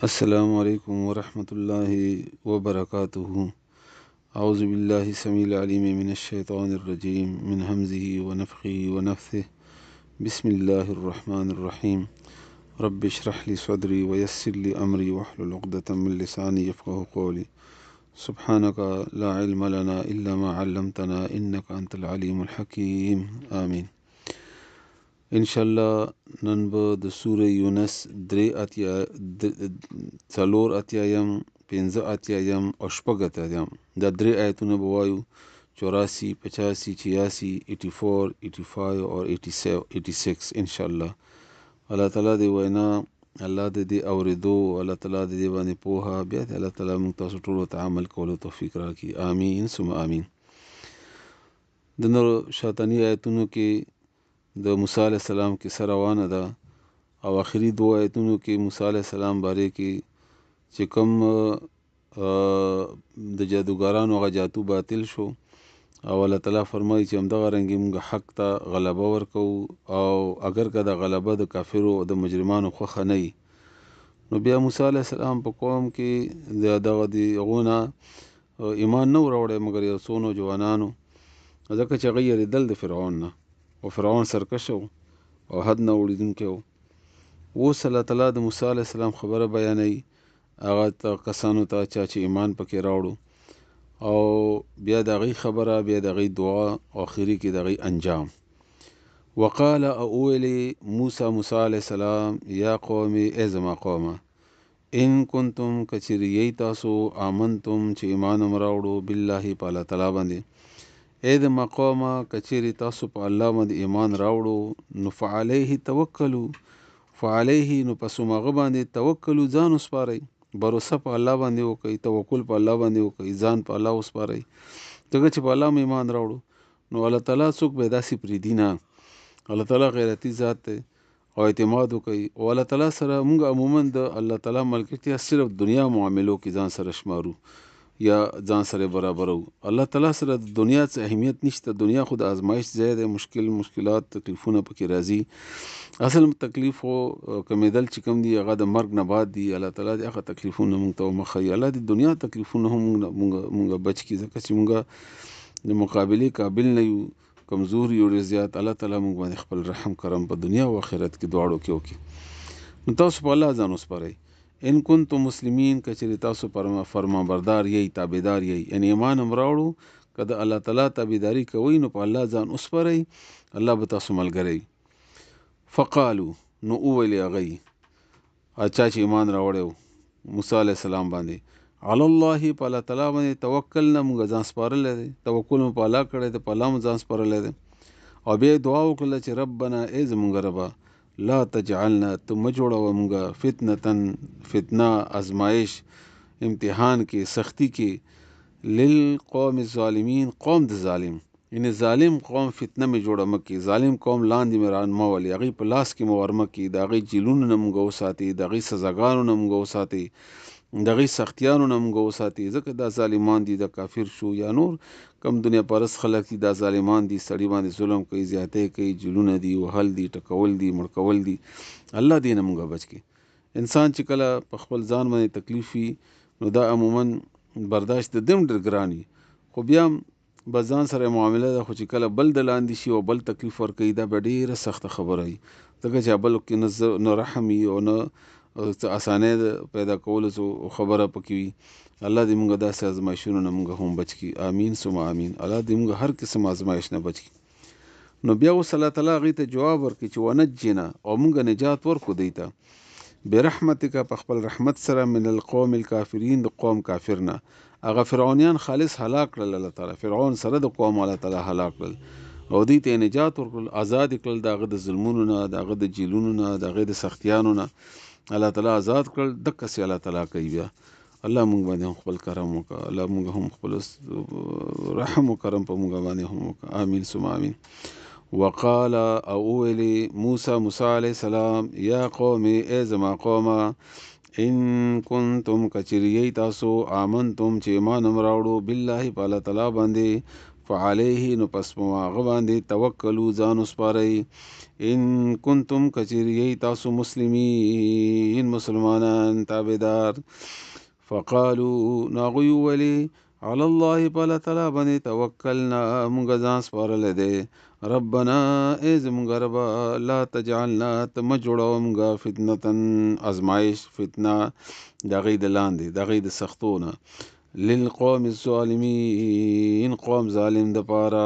السلام علیکم ورحمۃ اللہ وبرکاتہ اعوذ باللہ السمیع العلیم من الشیطان الرجیم من حمزه ونفخه ونفثه بسم اللہ الرحمن الرحیم رب اشرح لي صدری ویسر لي امری واحلل عقدۃ من لسانی یفقهوا قولی سبحانك لا علم لنا الا ما علمتنا انك انت العلیم الحکیم آمین. انشاءالله نن به د سوره یونس څلور اتیایم، پنځه اتیایم او شپږ اتیایم دا درې آیتونه به وایو، 84 85 86 84 85 او 86 انشاءالله. الله تعالی دې وینا، الله دې اوریدو، الله تعالی دې باندې پوهه، بیا دې الله تعالی موږ تاسو ټولو ته عمل کولو توفیق راکړي، آمین ثم آمین. د نور شیطانی آیتونو کې د موسی علیه السلام کیسه روانه ده او آخري دوه آیتونو کې موسی علیه السلام باره کې چې کوم د جادوګرانو هغه جادو باطل شو او الله تعالی فرمایي چې همدغه رنګې موږ حق ته غلبه ورکوو او اگر که د غلبه د کافرو او د مجرمانو خوښه نه وي نو بیا موسی علیه السلام په قوم کې دغه د هغو نه ایمان نه وراوړی مګر یو څو نوجوانانو، ځکه چې هغه یېرېدل د فرعون نه او فرعون سرکشه و او حد نه وړېدونکی و. اوس الله تعالی د موسی علیه السلام خبره بیانوي هغه کسانو ته چې ایمان پکې راوړو، او بیا د هغې خبره، بیا د هغې دعا، او آخري کې د هغې انجام. وقال او ویلې موسی علیه السلام یا قوم ای زما قومه، ان کنتم کچریی تاسو آمنتم چې ایمان هم راوړو بالله په الله تعالی باندې، اې د ما قومه کچیرې تاسو په الله باندې ایمان راوړو نو فعلیه توکلو، فعلیه نو پس هغه باندې توکلو ځان وسپارئ، بروسه په الله باندې وکئ، توکل په الله باندې وکئ، ځان په الله وسپارئ، ځکه چې په الله مو ایمان راوړو نو الله تعالی څوک به داسې پرېږدي نه. الله تعالی غیرتي ذات دی او اعتماد وکئ، او الله تعالی سره موږ عموما د الله تعالی ملګرتیا صرف دنیا معاملو کې ځان سره شمارو یا ځان سره برابرو. الله تعالی سره د دنیا څه اهمیت نشته، دنیا خو د ازمایش ځای دی، مشکلات تکلیفونه پکې راځي. اصل تکلیف خو کمیدل چې کوم دی هغه د مرګ نه بعد دی. الله تعالی دې هغه تکلیفونه موږ ته ومخوي، الله دې دنیا تکلیفونه هم موږ بچ کړي، ځکه چې موږ د مقابلې قابل نه یو، کمزور یو ډېر زیات. الله تعالی موږ باندې خپل رحم کرم په دنیا او آخرت کې دواړو کې وکړي. نو تاسو په الله ځان وسپارئ. ان کنتم مسلمین کچری تاسو فرمانبردار یی، تابعدار یی، یعنی ایمان هم راوړو که د الله تعالی تابعداري کوئ نو په الله ځان وسپارئ، الله به تاسو ملګری. فقالو نو وویل هغوی چا چې ایمان راوړی موسی علیه السلام باندې، علی الله په الله تعالی باندې توکلنا، موږ ځان سپارلی دی، توکل مو په الله کړی دی، په الله مو ځان سپارلی دی. او بیا دعا وکړله چې ربنا ای زمونږ ربه لا تجعلنا، ته مه جوړوه مونږه فتنه ازمایش امتحان کې سختی کې للقوم الظالمین، قوم د ظالم، یعنی ظالم قوم فتنه مې جوړه مه کړي، ظالم قوم لاندې مې ران مه ولې، هغې په لاس کې مو ور مه کړي، د هغې جیلونو نه مونږ وساتي، د هغې سزاګانو نه مونږ وساتي، د هغې سختیانو نه مونږ وساتي، ځکه دا ظالمان دي، د کافر شو یا نور کم دنیا پرست خلک دي، دا ظالمان دي، سړي باندې ظلم کوي، زیاتی کوي، جیلونه دي، وهل دي، ټکول دي، مړ کول دي. الله دې نه مونږ بچ کړي. انسان چې کله په خپل ځان باندې تکلیف وي نو دا عموما برداشت د دم ډېر ګران وي، خو بیا به ځان سره معامله ده، خو چې کله بل د لاندې شي او بل تکلیف ورکوي دا به ډېره سخته خبره وي، ځکه چې بل کې نه رحم وي او نه اسانۍ پیدا کولو خبره پکې وي. الله دې موږ داسې ازمایښونو نه موږ هم بچ کړي، آمین ثم آمین. الله دې موږ هر قسم ازمایش نه بچ کړي. نو بیا اوس الله تعالی هغې ته جواب ورکړي چې ونجنا، او موږ نجات ورکړو دی ته برحمتک، په خپل رحمت سره، من القوم الکافرین، د قوم کافر نه. هغه فرعونیان خالص هلاک کړل الله تعالی، فرعون سره د قوم الله تعالی هلاک کړل او دوی ته نجات ورکړل، آزاد کړل د هغه د ظلمونو نه، د هغه د جیلونو نه، د هغې د سختیانو نه الله تعالی آزاد کړل. دقسې الله تعالی کوي. بیا الله موږ باندې هم خپل کرم وکړه، الله موږ هم خپل رحم و کرم په موږ باندې هم وکړه، آمین ثم آمین. وقال او ویلی موسی علیه السلام یا قوم ای زما قومه، ان کنتم کچریی تاسو آمنتم چې ایمان هم راوړو بالله په الله تعالی باندې، فعليه نو پس په هغه باندې توکلو ځان وسپارئ ان کنتم کچریی تاسو مسلمین مسلمانان تابعدار فقالو ناغوی ولی علی الله په الله تعالی باندې توکلنا مونږ ځان سپارلی دی ربنا ای زمونږ ربا لا تجعلنا ته مه جوړوه مونږه فتنتن ازمایش فتنه د هغې د لاندې د هغې د سختو نه للقوم الظالمین قوم ظالم دپاره